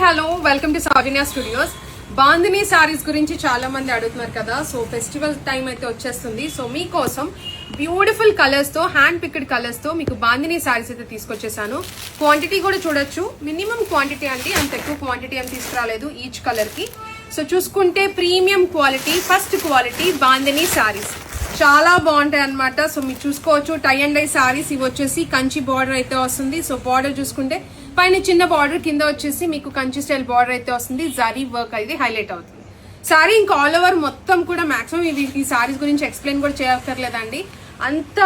Hello welcome to Soujanya studios. Bandhani saris గురించి చాలా మంది అడుగుతున్నారు కదా. సో ఫెస్టివల్ టైం అయితే వచ్చేస్తుంది. సో మీకోసం బ్యూటిఫుల్ కలర్స్ తో, హ్యాండ్ పిక్డ్ కలర్స్ తో మీకు బాందిని సారీస్ అయితే తీసుకొచ్చేసాను. క్వాంటిటీ కూడా చూడొచ్చు. మినిమం క్వాంటిటీ అండి, అంత ఎక్కువ క్వాంటిటీ ఏం తీసుకురాలేదు ఈచ్ కలర్ కి. సో చూసుకుంటే premium quality, first quality bandhani saris చాలా బాగుంటాయి అనమాట. సో మీరు చూసుకోవచ్చు, టై అండ్ డై సారీస్. ఇవి వచ్చేసి కంచి బార్డర్ అయితే వస్తుంది. సో బార్డర్ చూసుకుంటే పైన చిన్న బార్డర్, కింద వచ్చేసి మీకు కంచి స్టైల్ బార్డర్ అయితే వస్తుంది. జరీ వర్క్ అయితే హైలైట్ అవుతుంది సారీ. ఇంకా ఆల్ ఓవర్ మొత్తం కూడా మాక్సిమం ఈ సారీస్ గురించి ఎక్స్ప్లెయిన్ కూడా చేయక్కర్లేదండి. అంత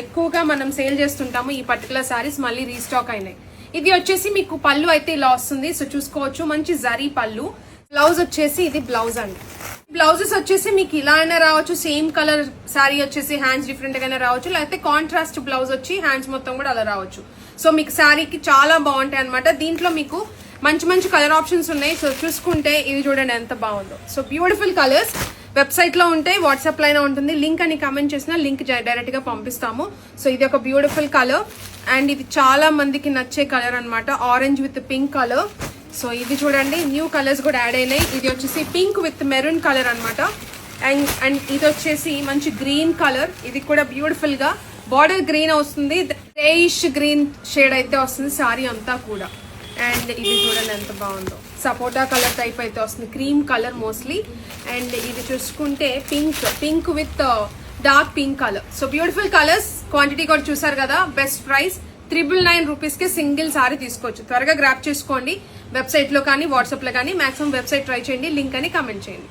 ఎక్కువగా మనం సేల్ చేస్తుంటాము. ఈ పర్టికులర్ సారీస్ మళ్ళీ రీస్టాక్ అయినాయి. ఇది వచ్చేసి మీకు పళ్ళు అయితే ఇలా వస్తుంది. సో చూసుకోవచ్చు, మంచి జరీ పళ్ళు. బ్లౌజ్ వచ్చేసి ఇది బ్లౌజ్ అండి. బ్లౌజెస్ వచ్చేసి మీకు ఇలా అయినా రావచ్చు, సేమ్ కలర్ శారీ వచ్చేసి హ్యాండ్స్ డిఫరెంట్ గానే రావచ్చు, లేకపోతే కాంట్రాస్ట్ బ్లౌజ్ వచ్చి హ్యాండ్స్ మొత్తం కూడా అలా రావచ్చు. సో మీకు శారీకి చాలా బాగుంటాయి అనమాట. దీంట్లో మీకు మంచి మంచి కలర్ ఆప్షన్స్ ఉన్నాయి. సో చూసుకుంటే ఇది చూడండి ఎంత బాగుందో. సో బ్యూటిఫుల్ కలర్స్ వెబ్సైట్ లో ఉంటాయి, వాట్సాప్ లైన్ ఉంటుంది. లింక్ అని కమెంట్ చేసిన లింక్ డైరెక్ట్ గా పంపిస్తాము. సో ఇది ఒక బ్యూటిఫుల్ కలర్ అండ్ ఇది చాలా మందికి నచ్చే కలర్ అనమాట. Orange with pink colour. So ఇది చూడండి, న్యూ కలర్స్ కూడా యాడ్ అయినాయి. ఇది వచ్చేసి పింక్ విత్ మెరూన్ కలర్ అనమాట. అండ్ ఇది వచ్చేసి మంచి గ్రీన్ కలర్. ఇది కూడా బ్యూటిఫుల్ గా బార్డర్ గ్రీన్ వస్తుంది, గ్రేయిష్ గ్రీన్ షేడ్ అయితే వస్తుంది సారీ అంతా కూడా. అండ్ ఇది చూడండి ఎంత బాగుందో, సపోటా కలర్ టైప్ అయితే వస్తుంది, క్రీమ్ కలర్ మోస్ట్లీ. అండ్ ఇది చూసుకుంటే pink with dark pink colour. So beautiful colours. Quantity కూడా చూసారు కదా. బెస్ట్ ప్రైస్ 999 రూపీస్ కి సింగిల్ సారీ తీసుకోవచ్చు. త్వరగా గ్రాప్ చేసుకోండి. వెబ్సైట్ లో కానీ వాట్సాప్ లో కానీ. మాక్సిమం వెబ్సైట్ ట్రై చేయండి, లింక్ అని కమెంట్ చేయండి.